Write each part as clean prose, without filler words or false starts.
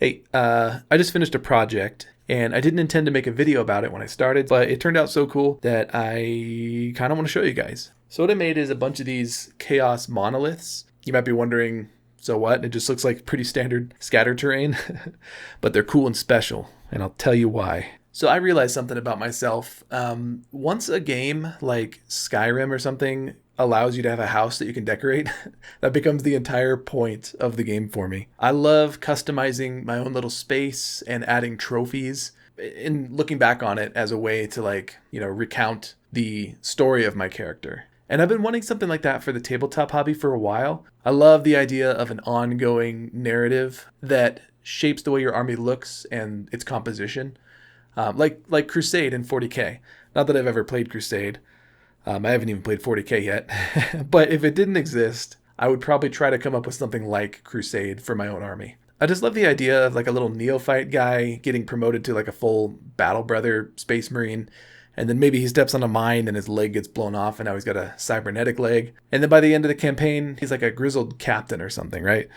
Hey, I just finished a project and I didn't intend to make a video about it when I started, but it turned out so cool that I kind of want to show you guys. So what I made is a bunch of these chaos monoliths. You might be wondering, so what? It just looks like pretty standard scatter terrain, but they're cool and special, and I'll tell you why. So I realized something about myself. Once a game like Skyrim or something allows you to have a house that you can decorate, that becomes the entire point of the game for me. I love customizing my own little space and adding trophies and looking back on it as a way to recount the story of my character. And I've been wanting something like that for the tabletop hobby for a while. I love the idea of an ongoing narrative that shapes the way your army looks and its composition. Like Crusade in 40K. Not that I've ever played Crusade. I haven't even played 40K yet. But if it didn't exist, I would probably try to come up with something like Crusade for my own army. I just love the idea of like a little neophyte guy getting promoted to like a full battle brother space marine. And then maybe he steps on a mine and his leg gets blown off and now he's got a cybernetic leg. And then by the end of the campaign, he's like a grizzled captain or something, right?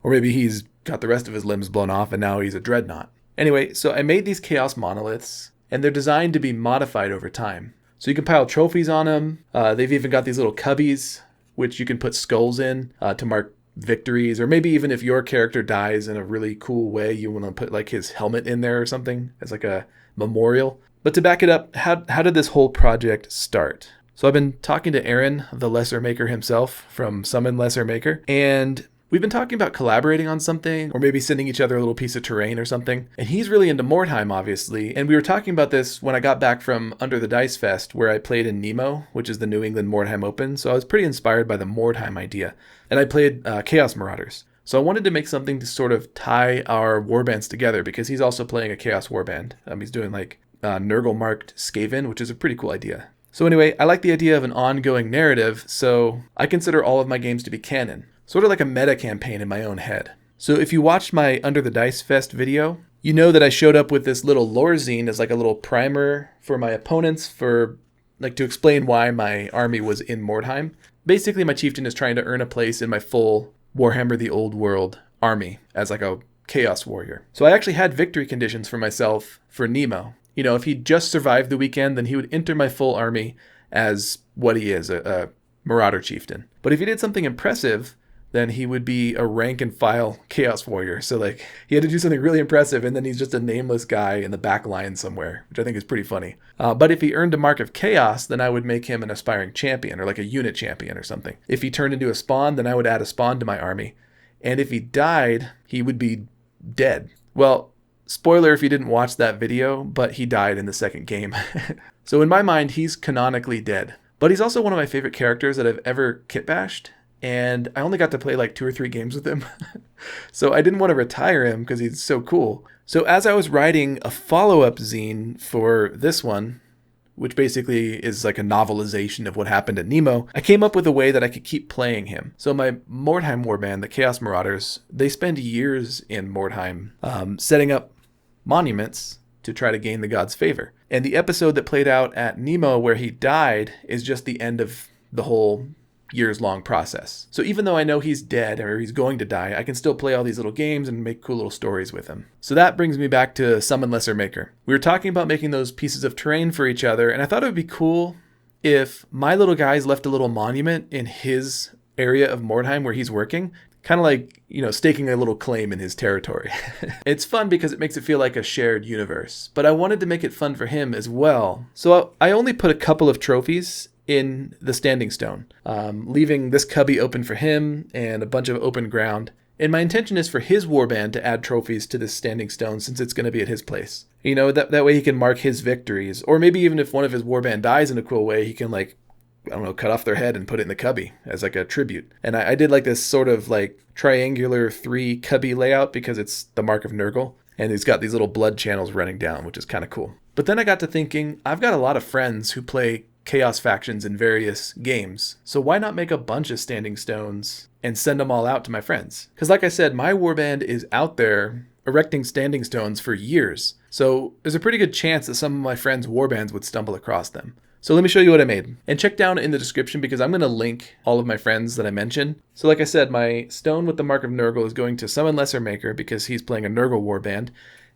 Or maybe he's got the rest of his limbs blown off and now he's a dreadnought. Anyway, so I made these chaos monoliths and they're designed to be modified over time. So you can pile trophies on them. They've even got these little cubbies, which you can put skulls in to mark victories. Or maybe even if your character dies in a really cool way, you want to put like his helmet in there or something as like a memorial. But to back it up, how did this whole project start? So I've been talking to Aaron, the Lesser Maker himself from SummonLesserMaker, and we've been talking about collaborating on something, or maybe sending each other a little piece of terrain or something. And he's really into Mordheim, obviously. And we were talking about this when I got back from Under the Dice Fest, where I played in Nemo, which is the New England Mordheim Open. So I was pretty inspired by the Mordheim idea. And I played Chaos Marauders. So I wanted to make something to sort of tie our warbands together, because he's also playing a Chaos Warband. He's doing like Nurgle-marked Skaven, which is a pretty cool idea. So anyway, I like the idea of an ongoing narrative, so I consider all of my games to be canon. Sort of like a meta campaign in my own head. So if you watched my Under the Dice Fest video, you know that I showed up with this little lore zine as like a little primer for my opponents for like to explain why my army was in Mordheim. Basically, my chieftain is trying to earn a place in my full Warhammer the Old World army as like a chaos warrior. So I actually had victory conditions for myself for Nemo. You know, if he just survived the weekend, then he would enter my full army as what he is, a marauder chieftain. But if he did something impressive, then he would be a rank and file chaos warrior. So like he had to do something really impressive and then he's just a nameless guy in the back line somewhere, which I think is pretty funny. But if he earned a mark of chaos, then I would make him an aspiring champion or like a unit champion or something. If he turned into a spawn, then I would add a spawn to my army. And if he died, he would be dead. Well, spoiler if you didn't watch that video, but he died in the second game. So in my mind, he's canonically dead. But he's also one of my favorite characters that I've ever kitbashed. And I only got to play like 2 or 3 games with him. So I didn't want to retire him because he's so cool. So as I was writing a follow-up zine for this one, which basically is like a novelization of what happened at Nemo, I came up with a way that I could keep playing him. So my Mordheim warband, the Chaos Marauders, they spend years in Mordheim setting up monuments to try to gain the god's favor. And the episode that played out at Nemo where he died is just the end of the whole years-long process. So even though I know he's dead or he's going to die, I can still play all these little games and make cool little stories with him. So that brings me back to SummonLesserMaker. We were talking about making those pieces of terrain for each other, and I thought it would be cool if my little guys left a little monument in his area of Mordheim where he's working, kind of like, staking a little claim in his territory. It's fun because it makes it feel like a shared universe, but I wanted to make it fun for him as well. So I only put a couple of trophies in the standing stone, leaving this cubby open for him and a bunch of open ground. And my intention is for his warband to add trophies to this standing stone since it's going to be at his place. That way he can mark his victories. Or maybe even if one of his warband dies in a cool way, he can cut off their head and put it in the cubby as like a tribute. And I did like this sort of like triangular 3 cubby layout because it's the mark of Nurgle. And he's got these little blood channels running down, which is kind of cool. But then I got to thinking, I've got a lot of friends who play chaos factions in various games. So why not make a bunch of standing stones and send them all out to my friends? Because like I said, my warband is out there erecting standing stones for years. So there's a pretty good chance that some of my friends' warbands would stumble across them. So let me show you what I made. And check down in the description because I'm going to link all of my friends that I mentioned. So like I said, my stone with the Mark of Nurgle is going to SummonLesserMaker because he's playing a Nurgle warband.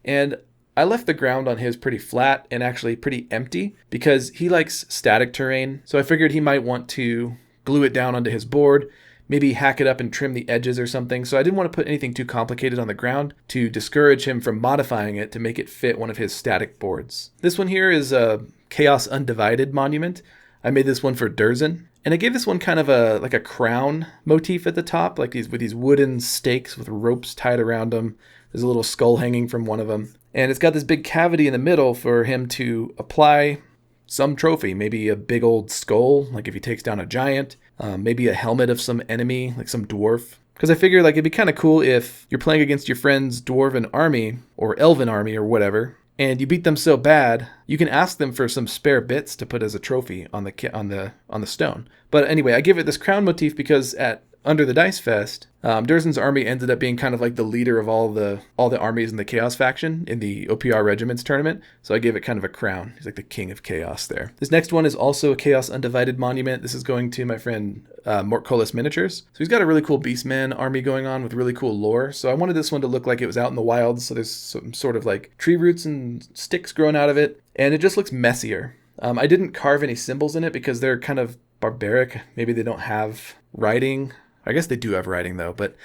And I left the ground on his pretty flat and actually pretty empty because he likes static terrain. So I figured he might want to glue it down onto his board, maybe hack it up and trim the edges or something. So I didn't want to put anything too complicated on the ground to discourage him from modifying it to make it fit one of his static boards. This one here is a Chaos Undivided monument. I made this one for Durzen. And I gave this one kind of like a crown motif at the top, like with these wooden stakes with ropes tied around them. There's a little skull hanging from one of them. And it's got this big cavity in the middle for him to apply some trophy, maybe a big old skull, like if he takes down a giant, maybe a helmet of some enemy, like some dwarf. Because I figured like it'd be kind of cool if you're playing against your friend's dwarven army or elven army or whatever, and you beat them so bad, you can ask them for some spare bits to put as a trophy on the stone. But anyway, I give it this crown motif because under the Dice Fest, Durzen's army ended up being kind of like the leader of all the armies in the Chaos faction in the OPR Regiments tournament. So I gave it kind of a crown. He's like the king of chaos there. This next one is also a Chaos Undivided monument. This is going to my friend Mortcolis Miniatures. So he's got a really cool Beastman army going on with really cool lore. So I wanted this one to look like it was out in the wild. So there's some sort of like tree roots and sticks growing out of it. And it just looks messier. I didn't carve any symbols in it because they're kind of barbaric. Maybe they don't have writing. I guess they do have writing though, but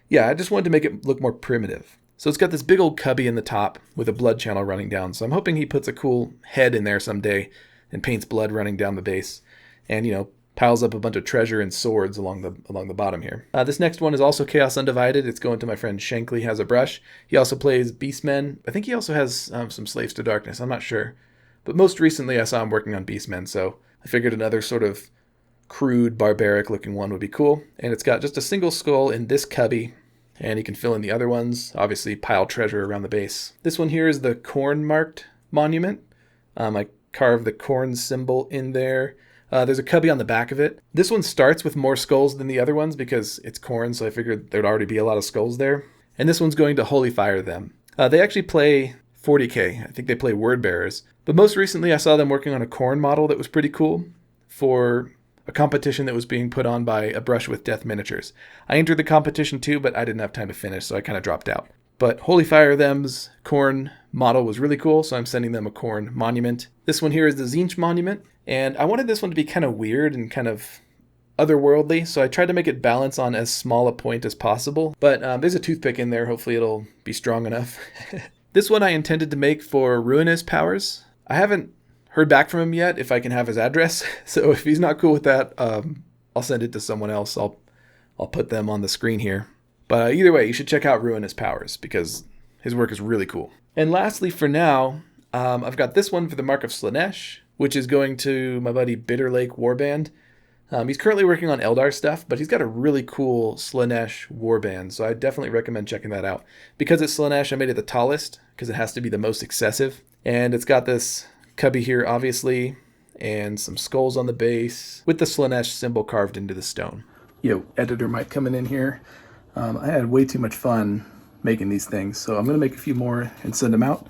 yeah, I just wanted to make it look more primitive. So it's got this big old cubby in the top with a blood channel running down. So I'm hoping he puts a cool head in there someday and paints blood running down the base and, piles up a bunch of treasure and swords along the bottom here. This next one is also Chaos Undivided. It's going to my friend Shankly Has a Brush. He also plays Beastmen. I think he also has some Slaves to Darkness. I'm not sure. But most recently I saw him working on Beastmen, so I figured another sort of crude, barbaric looking one would be cool. And it's got just a single skull in this cubby, and you can fill in the other ones. Obviously pile treasure around the base. This one here is the corn marked monument. I carved the corn symbol in there. There's a cubby on the back of it. This one starts with more skulls than the other ones because it's corn, so I figured there'd already be a lot of skulls there. And this one's going to Holy Fire them. They actually play 40k. I think they play Word Bearers. But most recently I saw them working on a corn model that was pretty cool for a competition that was being put on by A Brush with Death Miniatures. I entered the competition too, but I didn't have time to finish, so I kind of dropped out. But Holy Fire them's corn model was really cool, so I'm sending them a corn monument. This one here is the Zinch monument, and I wanted this one to be kind of weird and kind of otherworldly, so I tried to make it balance on as small a point as possible. But there's a toothpick in there, hopefully it'll be strong enough. This one I intended to make for Ruinous Powers. I haven't heard back from him yet if I can have his address, so if he's not cool with that, I'll send it to someone else. I'll put them on the screen here. But either way, you should check out Ruinous Powers because his work is really cool. And lastly, for now, I've got this one for the Mark of Slaanesh, which is going to my buddy Bitter Lake Warband. He's currently working on Eldar stuff, but he's got a really cool Slaanesh warband, so I definitely recommend checking that out. Because it's Slaanesh, I made it the tallest, because it has to be the most excessive. And it's got this cubby here, obviously, and some skulls on the base, with the Slaanesh symbol carved into the stone. Yo, editor Mike coming in here. I had way too much fun making these things, so I'm going to make a few more and send them out.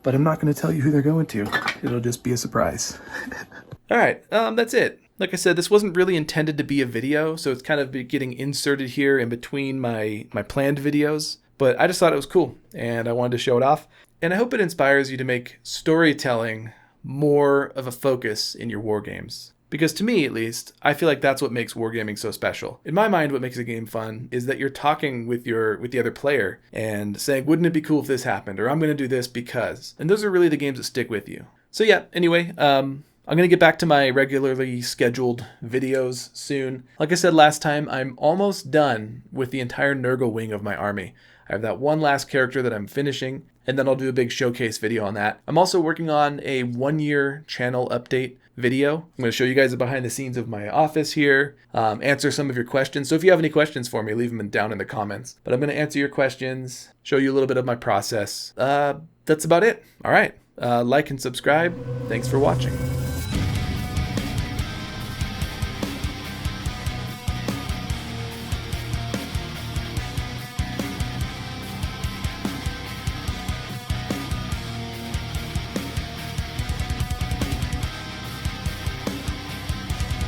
But I'm not going to tell you who they're going to. It'll just be a surprise. All right, that's it. Like I said, this wasn't really intended to be a video, so it's kind of getting inserted here in between my planned videos. But I just thought it was cool, and I wanted to show it off. And I hope it inspires you to make storytelling more of a focus in your war games. Because to me, at least, I feel like that's what makes wargaming so special. In my mind, what makes a game fun is that you're talking with the other player and saying, wouldn't it be cool if this happened? Or I'm going to do this because. And those are really the games that stick with you. So yeah, anyway, I'm going to get back to my regularly scheduled videos soon. Like I said last time, I'm almost done with the entire Nurgle wing of my army. I have that one last character that I'm finishing, and then I'll do a big showcase video on that. I'm also working on a 1-year channel update video. I'm going to show you guys the behind the scenes of my office here, answer some of your questions. So if you have any questions for me, leave them down in the comments. But I'm going to answer your questions, show you a little bit of my process. That's about it. All right. Like and subscribe. Thanks for watching.